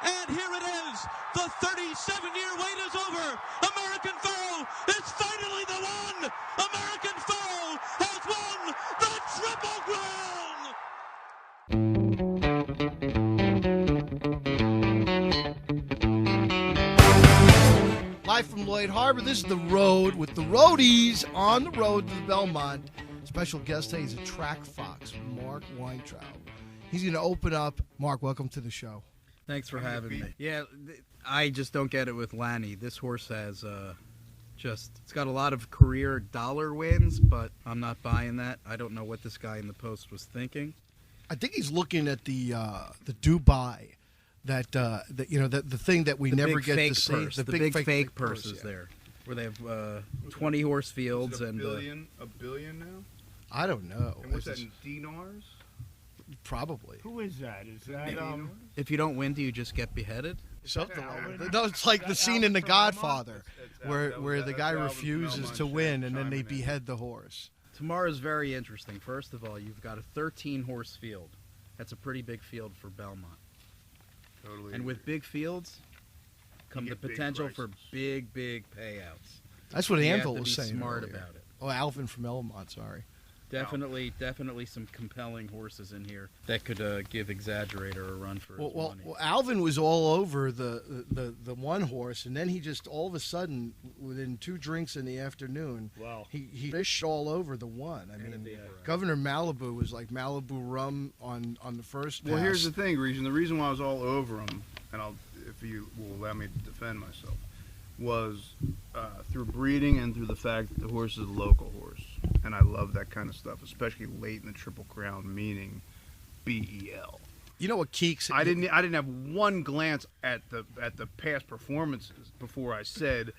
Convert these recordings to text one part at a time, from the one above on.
And here it is. The 37-year wait is over. American Pharoah is finally the one. American Pharoah has won the Triple Crown. Live from Lloyd Harbor, this is The Road with the Roadies on the road to the Belmont. Special guest today is a track fox, Mark Weintraub. He's going to open up. Mark, welcome to the show. Thanks for having me. Yeah, I just don't get it with Lanny. This horse has it's got a lot of career dollar wins, but I'm not buying that. I don't know what this guy in the post was thinking. I think he's looking at the Dubai, the thing that we never get to see. The big fake purses there, where they have 20 horse fields a and billion now. I don't know. And what's that in dinars? Probably. Who is that? Is that if you don't win, do you just get beheaded? Something like that. No, it's like the scene in The Godfather where the guy refuses to win and then they behead the horse. Tomorrow's very interesting. First of all, you've got a 13-horse field. That's a pretty big field for Belmont. Totally. And with big fields come the potential for big payouts. That's what Anvil was saying. You have to be smart earlier about it. Oh, Alvin from Elmont, sorry. Definitely some compelling horses in here that could give Exaggerator a run for his money. Well, Alvin was all over the one horse, and then he just all of a sudden, within 2 drinks in the afternoon, he fished all over the one. I mean, Governor Malibu was like Malibu rum on the first pass. Well, here's the thing, Regent. The reason why I was all over him, and if you will allow me to defend myself, was through breeding and through the fact that the horse is a local horse. And I love that kind of stuff, especially late in the Triple Crown, meaning BEL. You know what Keeks? I didn't have one glance at the past performances before I said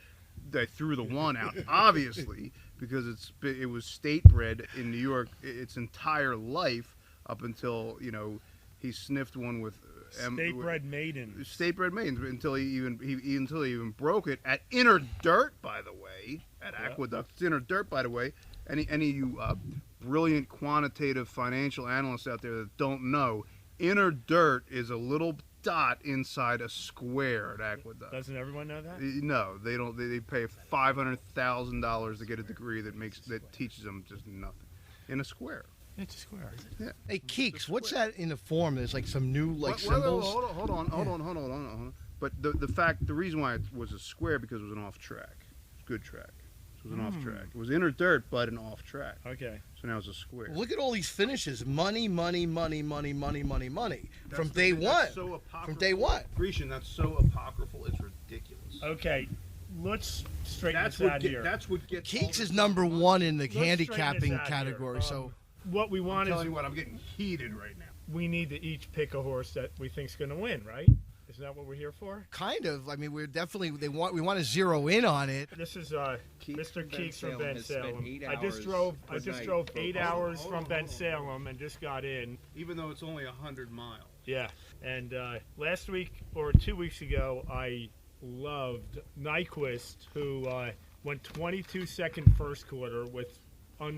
they threw the one out. Obviously, because it was state bred in New York its entire life up until he sniffed one with state-bred maiden. State-bred maidens until he even broke it at Inner Dirt, by the way, at Aqueduct. It's Inner Dirt, by the way. Any you brilliant quantitative financial analysts out there that don't know, Inner Dirt is a little dot inside a square at Aqueduct. Doesn't everyone know that? No, they don't. They pay $500,000 to get a degree that teaches them just nothing in a square. It's a square. Yeah. Hey, Keeks, what's that in the form? There's like some new symbols. Hold on. But the reason why it was a square because it was an off track, good track. It was an off track. It was Inner Dirt, but an off track. Okay. So now it's a square. Look at all these finishes. Money. From day one. So apocryphal. From day one. Grecian, that's so apocryphal, it's ridiculous. Okay. Let's straighten this out here. That's what gets... Keeks is number 1 in the handicapping category. So what we want I'm telling you what, I'm getting heated right now. We need to each pick a horse that we think's going to win, right? Isn't that what we're here for? Kind of. I mean, we're definitely we want to zero in on it. This is Mr. Keeks from Ben Salem. I just drove 8 hours from Ben Salem and just got in. Even though it's only 100 miles. Yeah. And last week or 2 weeks ago, I loved Nyquist, who went 22-second first quarter with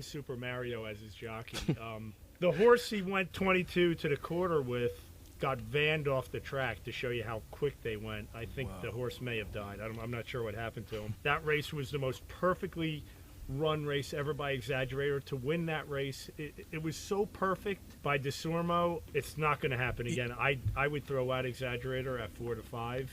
Super Mario as his jockey. The horse he went 22 to the quarter with got vanned off the track to show you how quick they went. I think the horse may have died. I'm not sure what happened to him. That race was the most perfectly run race ever by Exaggerator. To win that race, it was so perfect by DeSormo. It's not going to happen again. I would throw out Exaggerator at 4-5.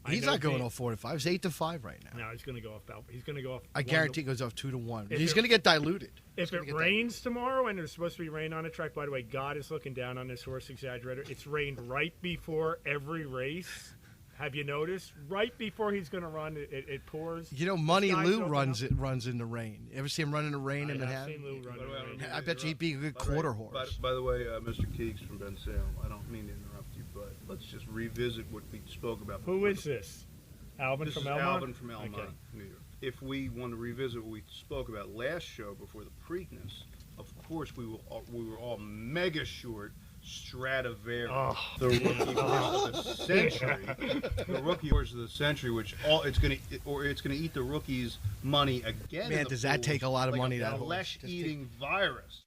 He's not going off 4-5. He's 8-5 right now. No, he's going to go off. He's going to go off. I guarantee he goes off 2-1. He's going to get diluted. If it rains tomorrow, and there's supposed to be rain on the track, by the way, God is looking down on this horse Exaggerator. It's rained right before every race. Have you noticed? Right before he's going to run, it pours. Money Lou runs in the rain. You ever see him run in the rain in Manhattan? I've seen Lou run in the rain. I bet you he'd be a good quarter horse. By the way, Mr. Keeks from Ben Salem, I don't mean to interrupt you, but let's just revisit what we spoke about. Who is this? Alvin from Elmont? Alvin from Elmont, New York. If we want to revisit what we spoke about last show before the Preakness, of course we were all mega short Stradivarius, the rookie horse of the century. The rookie horse of the century, which it's going to eat the rookies' money again. Man, does that take a lot of money? That horse. flesh-eating virus.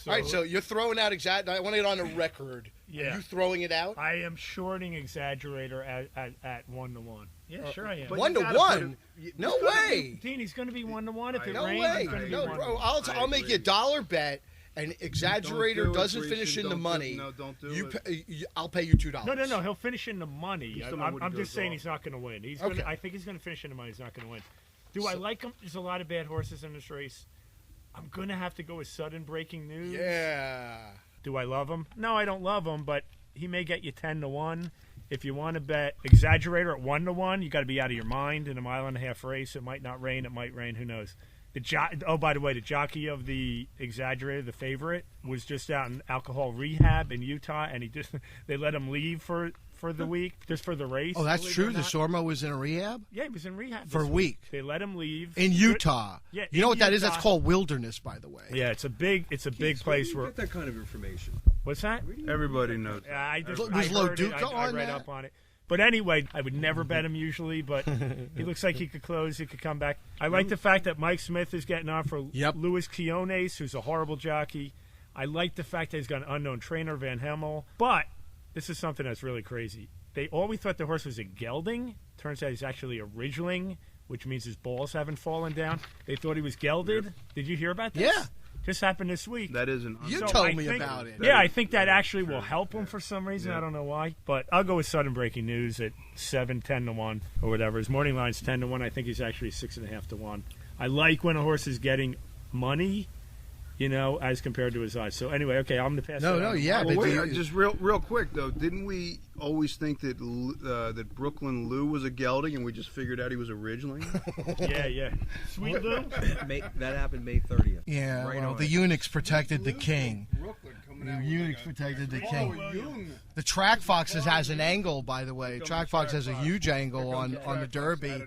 All right, so you're throwing out I want to get on the record. Yeah. Are you throwing it out? I am shorting Exaggerator at 1-1. Yeah, sure I am. 1-1? No way. Dean, he's going to be 1-1 if it No rains. way. He's gonna be No, 1-1. bro. I'll make you $1 bet. And Exaggerator doesn't finish in the money. No, don't do it. I'll pay you $2. No. He'll finish in the money. I'm just saying he's not going to win. I think he's going to finish in the money. He's not going to win. Do I like him? There's a lot of bad horses in this race. I'm going to have to go with Sudden Breaking News. Yeah. Do I love him? No, I don't love him, but he may get you 10-1. If you want to bet Exaggerator at 1-1, you got to be out of your mind in a 1.5-mile race. It might not rain. It might rain. Who knows? By the way, the jockey of the Exaggerator, the favorite, was just out in alcohol rehab in Utah, and they let him leave for the week, just for the race. Oh, that's true? The Sormo was in a rehab? Yeah, he was in rehab for a week. They let him leave. In Utah. Yeah, you know what that is? That's called wilderness, by the way. Yeah, it's a big place where... Get that kind of information. What's that? Everybody knows. I Does heard Loduca it. I read up on it. But anyway, I would never bet him usually, but he looks like he could close. He could come back. I like the fact that Mike Smith is getting on for Luis Quiones, who's a horrible jockey. I like the fact that he's got an unknown trainer, Van Hemel. But this is something that's really crazy. We thought the horse was a gelding. Turns out he's actually a ridgeling, which means his balls haven't fallen down. They thought he was gelded. Yep. Did you hear about this? Yeah. Just happened this week. That isn't. You told me about it. Yeah, I think that actually will help him for some reason. Yeah. I don't know why. But I'll go with Sudden Breaking News at 7-10-1 or whatever. His morning line's 10-1. I think he's actually 6.5-1. I like when a horse is getting money, as compared to his odds. So anyway, okay, I'm going to pass it on. Yeah. Well, wait, just real quick, though. Didn't we always think that that Brooklyn Lou was a gelding, and we just figured out he was a ridgeling? Yeah. Sweet Lou? That happened May 30th. Yeah, right the eunuchs protected the king. The eunuchs protected the king. The Track Foxes has an angle, by the way. Track Fox has a huge angle on the Derby.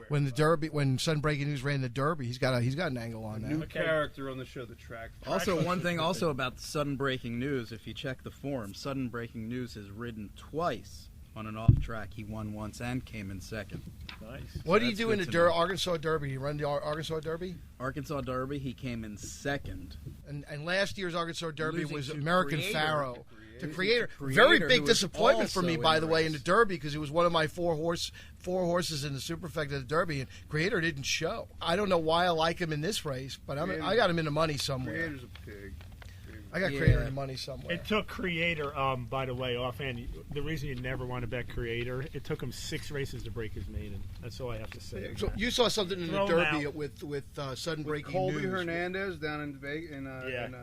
When Sudden Breaking News ran the Derby, he's got an angle on that. New character on the show, the Track Fox. Also, one thing also about Sudden Breaking News, if you check the forum, Sudden Breaking News has ridden twice on an off track. He won once and came in second. Nice. What did he do in the Arkansas Derby? He run the Arkansas Derby? Arkansas Derby, he came in second. And last year's Arkansas Derby Losing was to American Creator. Pharaoh. The Creator. Creator, Very who big was disappointment for me, also by in the the way, race. in the Derby, because he was one of my four horses in the Superfecta of the Derby, and Creator didn't show. I don't know why I like him in this race, but I got him in the money somewhere. Creator's a pig. I got Creator in the money somewhere. It took Creator, by the way, offhand, the reason you never want to bet Creator, it took him 6 races to break his maiden. That's all I have to say. So you saw something in the Derby with Sudden Breaking Colby News. Hernandez down in Vegas.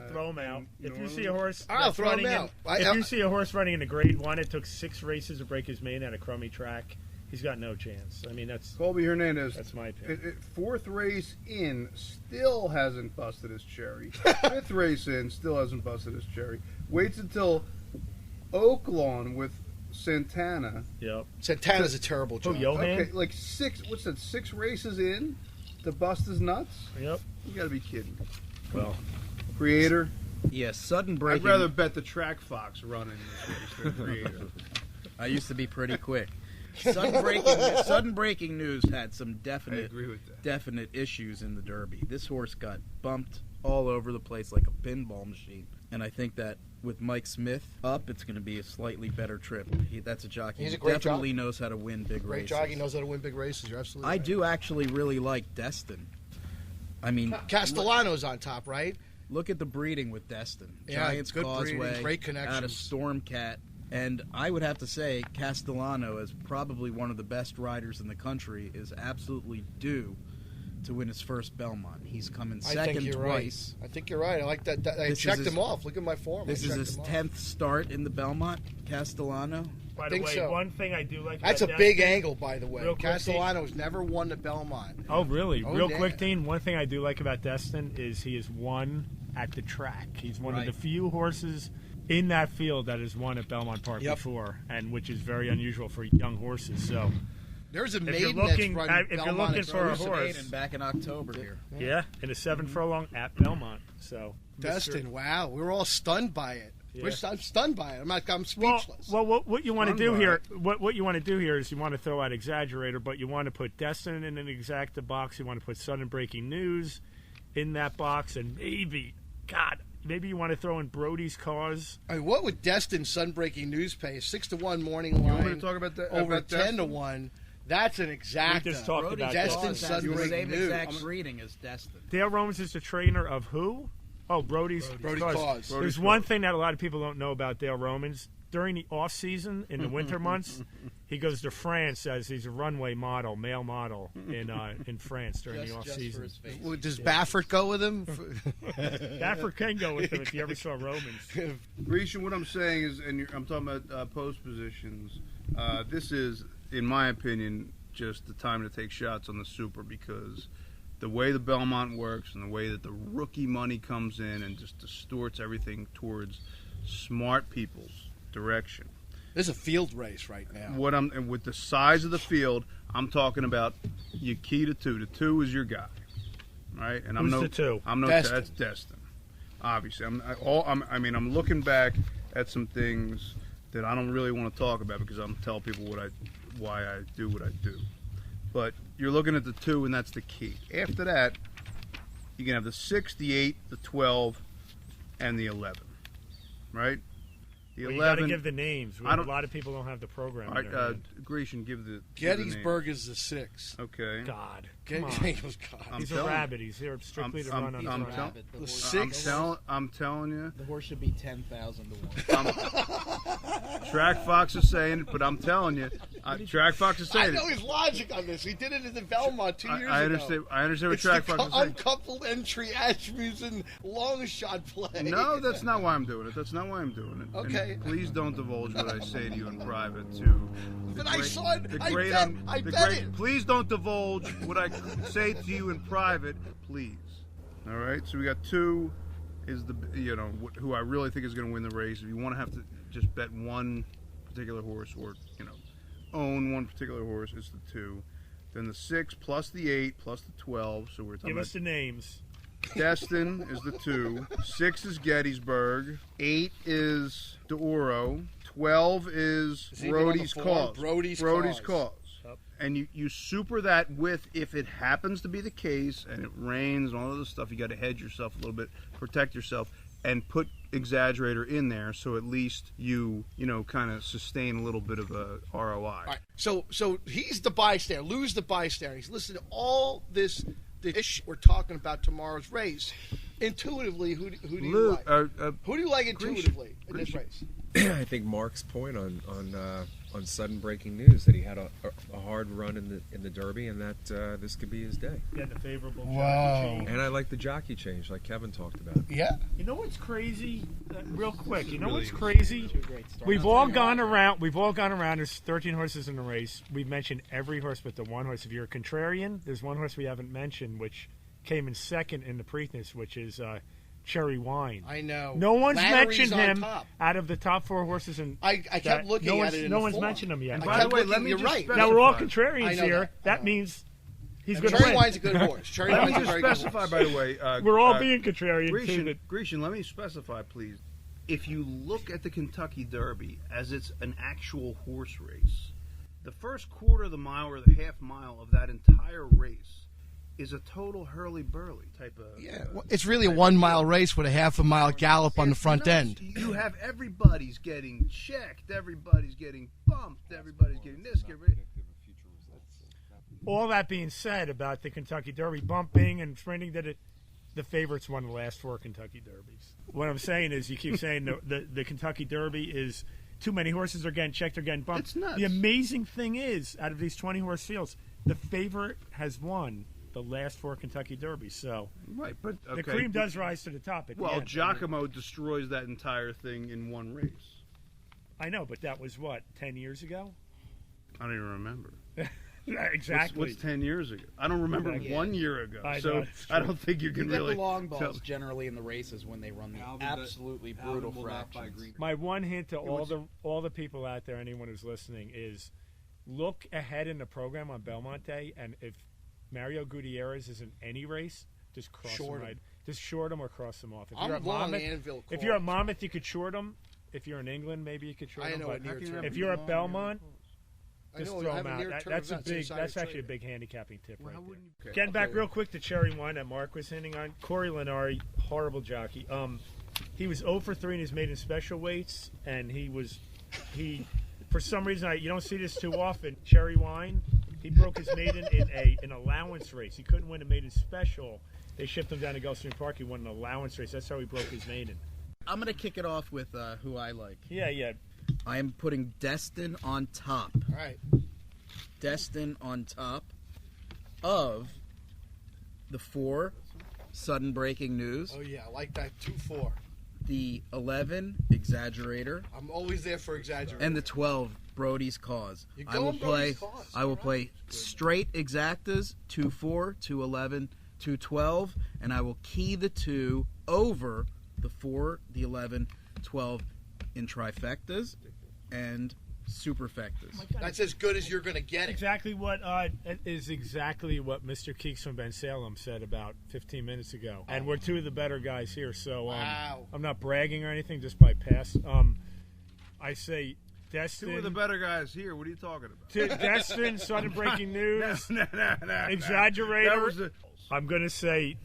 Throw him out. If you see a horse, I'll throw him out. If you see a horse running in a Grade 1, it took 6 races to break his maiden at a crummy track. He's got no chance. I mean, that's Colby Hernandez. That's my opinion. 4th race in, still hasn't busted his cherry. 5th race in, still hasn't busted his cherry. Waits until Oaklawn with Santana. Yep. Santana's a terrible job. Johan? Okay, like 6 races in to bust his nuts? Yep. You gotta be kidding. Well, Creator. Yeah, Sudden Breaking. I'd rather bet the Track Fox running this race than Creator. I used to be pretty quick. Sudden Breaking News had some definite issues in the Derby. This horse got bumped all over the place like a pinball machine. And I think that with Mike Smith up, it's going to be a slightly better trip. That's a jockey who definitely knows how to win big races. Great jockey, knows how to win big races. You're absolutely right. I do actually really like Destin. I mean, Castellano's on top, right? Look at the breeding with Destin. Yeah, Giants good Causeway, breeding, great connections. out of Stormcat. And I would have to say Castellano, as probably one of the best riders in the country, is absolutely due to win his first Belmont. He's coming second twice. Right. I think you're right. I like that. I checked him off. Look at my form. This is his 10th start in the Belmont, Castellano. By the way, one thing I do like that's about a big angle, by the way. Real quick, Castellano's never won the Belmont. Oh, really? Real quick, Dean, one thing I do like about Destin is he has won at the track. He's one of the few horses in that field that has won at Belmont Park before, and which is very unusual for young horses. So there's a if maiden you're looking, that's running if you're Belmont looking for a horse, back in October here. Yeah, in a 7 furlong at Belmont. So Destin, wow, we were all stunned by it. Yeah. I'm stunned by it. I'm speechless. Well, what you want to do here? What you want to do here is you want to throw out Exaggerator, but you want to put Destin in an exacta box. You want to put Sudden Breaking News in that box, and maybe, God, maybe you want to throw in Brody's cause. I mean, what would Destin Sunbreaking News pay? 6-1 morning line. You want me to talk about that? Over about 10-1. That's an exact. We just talked Brody about Destin Dawes has the Sunbreaking same News. exact reading as Destin. Dale Romans is the trainer of who? Oh, Brody's cause. There's one thing that a lot of people don't know about Dale Romans. During the off season, in the winter months, he goes to France as he's a runway model, male model in France during the off season. Well, does Baffert go with him? Baffert can go with him if you ever saw Romans. Grecian, what I'm saying is, and I'm talking about post positions. This is, in my opinion, just the time to take shots on the Super, because the way the Belmont works and the way that the rookie money comes in and just distorts everything towards smart people's direction. This is a field race right now. And with the size of the field, I'm talking about you key to 2. The 2 is your guy, right? And Who's the 2? Destin. That's Destin. Obviously, I'm looking back at some things that I don't really want to talk about because I'm telling people why I do what I do. But you're looking at the 2, and that's the key. After that, you can have the 6, the 8, the 12, and the 11, right? The Well, 11. you got to give the names. A lot of people don't have the program. All in their right, head. Grecian, give the Gettysburg is the 6. Okay. God, Come come on. on. He's a rabbit. He's here strictly to run on I'm front. The 6. I'm telling you. The horse should be 10,000 to 1. Track Fox is saying it, but I'm telling you. Track Fox is I saying know it. his logic on this. He did it in the Belmont 2 years ago. I understand what It's Track the Fox is saying. uncoupled entry Ashmussen long shot play. No, that's not why I'm doing it. That's not why I'm doing it. Okay. And please don't divulge what I say to you in private. But I saw it. I bet it. Please don't divulge what I say to you in private, please. All right. So we got 2 is the who I really think is going to win the race. If you want to have to just bet one particular horse or own one particular horse, it's the 2. Then the 6 plus the 8 plus the 12. So we're talking Give about us the names. Destin is the 2. 6 is Gettysburg. 8 is D'Oro. 12 is Roadies cause. Roadies cause. Yep. And you super that with, if it happens to be the case and it rains and all of this stuff, you got to hedge yourself a little bit, protect yourself, and put exaggerator in there so at least you kind of sustain a little bit of a ROI. All right. So he's the bystander. Lou's the bystander. He's listening to all this we're talking about tomorrow's race. Intuitively, who do you like? Who do you like intuitively in this race? I think Mark's point on sudden breaking news that he had a hard run in the Derby and that this could be his day. Getting a favorable Wow. jockey change. And I like the jockey change, like Kevin talked about. Yeah. You know what's crazy? Real quick. You know what's crazy? We've all gone around. There's 13 horses in the race. We've mentioned every horse but the one horse. If you're a contrarian, there's one horse we haven't mentioned, which came in second in the Preakness, which is Cherry Wine. I know. No one's Lattery's mentioned on him top. out of the top 4 horses. I kept looking at it in No the one's form. mentioned him yet. I By kept the way, looking, let me you're just right. Now we're all I contrarians know here. that. That means he's going to Cherry win. Wine's a good horse. Cherry Let Wine's me a just very good specify, horse. by the way. We're all being contrarian. Grecian, let me specify, please. If you look at the Kentucky Derby as it's an actual horse race, the first quarter of the mile or the half mile of that entire race is a total hurly-burly type of... Yeah, well, it's really a 1 mile race with a half a mile gallop on the front end. You have everybody's getting checked, everybody's getting bumped, everybody's getting this. All that being said about the Kentucky Derby bumping and sprinting, the favorites won the last 4 Kentucky Derbies. What I'm saying is, you keep saying the Kentucky Derby is too many horses are getting checked, they're getting bumped. It's nuts. The amazing thing is, out of these 20 horse fields, the favorite has won the last 4 Kentucky Derbies. So Right, but okay. the cream does rise to the top at the Well, end. Giacomo destroys that entire thing in one race. I know, but that was what, 10 years ago? I don't even remember. Exactly. What's 10 years ago? I don't remember Exactly. 1 year ago. I know, So it's true. I don't think you can You get really the long tell- balls generally in the races when they run the absolutely brutal fractions. My one hint to all the people out there, anyone who's listening, is look ahead in the program on Belmont Day, and if Mario Gutierrez is in any race, just cross Short him. him. Just short him or cross him off. If I'm you're at long Monmouth, Anvil if you're at Monmouth, you could short him. If you're in England, maybe you could short I him. know but what near term. if you're at Belmont, just I know, throw I him have a out. near-term That's a event, big. inside That's trader. actually a big handicapping tip right wouldn't there. you- Getting back real quick to Cherry Wine that Mark was hinting on. Corey Lenari, horrible jockey. He was 0 for 3 in his maiden special weights, and he for some reason, you don't see this too often. Cherry Wine, he broke his maiden in an allowance race. He couldn't win a maiden special. They shipped him down to Gulfstream Park. He won an allowance race. That's how he broke his maiden. I'm going to kick it off with who I like. Yeah. I am putting Destin on top. All right. Destin on top of the 4, Sudden Breaking News. Oh, yeah, I like that. 2-4. The 11, Exaggerator. I'm always there for Exaggerator. And the 12, Brody's Cause. You're I will going play. Brody's Cause. I will All right. play straight exactas, 2-4, 2-11, 2-12, and I will key the 2 over the 4, the 11, 12 in trifectas and superfectas. That's as good as you're going to get it. Exactly what exactly what Mr. Keeks from Ben Salem said about 15 minutes ago. And we're two of the better guys here, so Wow. I'm not bragging or anything, just by past. I say Destin. 2 of the better guys here. What are you talking about? Destin, Sudden Breaking News, Exaggerator. I'm going to say,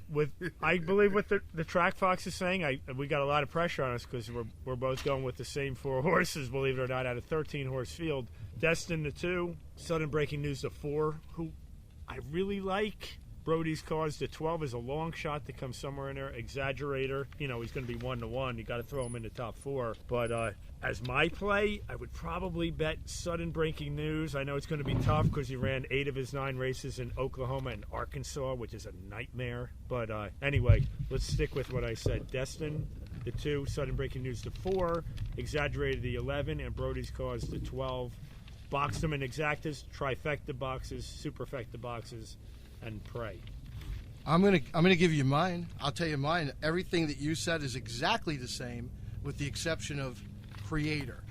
I believe what the Track Fox is saying. We got a lot of pressure on us because we're both going with the same 4 horses, believe it or not, out of 13-horse field. Destin the 2, Sudden Breaking News the 4, who I really like. Brody's Cause the 12 is a long shot to come somewhere in there. Exaggerator, he's going to be 1-1. You got to throw him in the top 4. But as my play, I would probably bet Sudden Breaking News. I know it's going to be tough because he ran 8 of his 9 races in Oklahoma and Arkansas, which is a nightmare. But anyway, let's stick with what I said. Destin, the 2, Sudden Breaking News, the 4, Exaggerated, the 11, and Brody's Cause, the 12. Box them in exactas, trifecta boxes, superfecta boxes, and pray. I'm gonna give you mine. I'll tell you mine. Everything that you said is exactly the same, with the exception of Creator.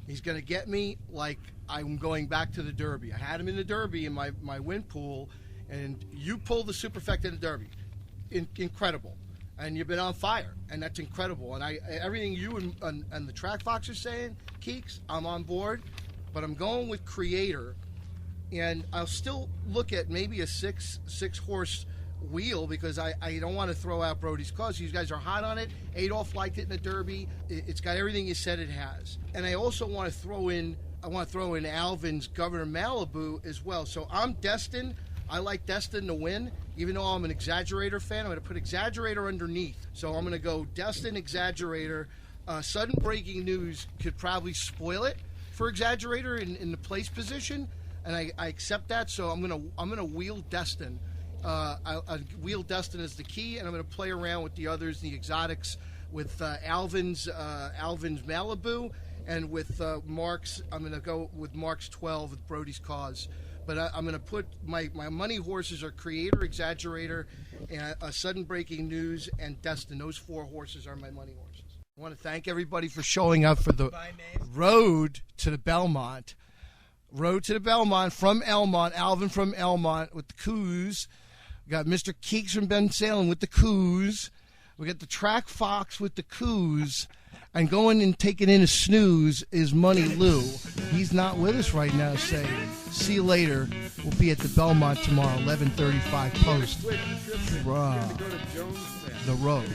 He's gonna get me like I'm going back to the Derby. I had him in the Derby in my win pool, and you pulled the superfecta in the Derby. Incredible, and you've been on fire, and that's incredible. And everything you and the Track Fox are saying, Keeks, I'm on board, but I'm going with Creator. And I'll still look at maybe a six horse wheel because I don't want to throw out Brody's Cause. You guys are hot on it. Adolph liked it in the Derby. It's got everything you said it has. And I also want to throw in Alvin's Governor Malibu as well. So I'm Destin. I like Destin to win. Even though I'm an Exaggerator fan, I'm going to put Exaggerator underneath. So I'm going to go Destin, Exaggerator. Sudden Breaking News could probably spoil it for Exaggerator in the place position. And I accept that, so I'm gonna wheel Destin. I wheel Destin as the key, and I'm gonna play around with the others, the exotics, with Alvin's Malibu, and with Mark's. I'm gonna go with Mark's 12 with Brody's Cause. But I'm gonna put my money horses are Creator, Exaggerator, and Sudden Breaking News, and Destin. Those 4 horses are my money horses. I want to thank everybody for showing up for the road to the Belmont. Road to the Belmont from Elmont, Alvin from Elmont with the coos. We got Mr. Keeks from Ben Salem with the coos. We got the Track Fox with the coos. And going and taking in a snooze is Money Lou. He's not with us right now, saying, see you later. We'll be at the Belmont tomorrow, 11:35 post. The road.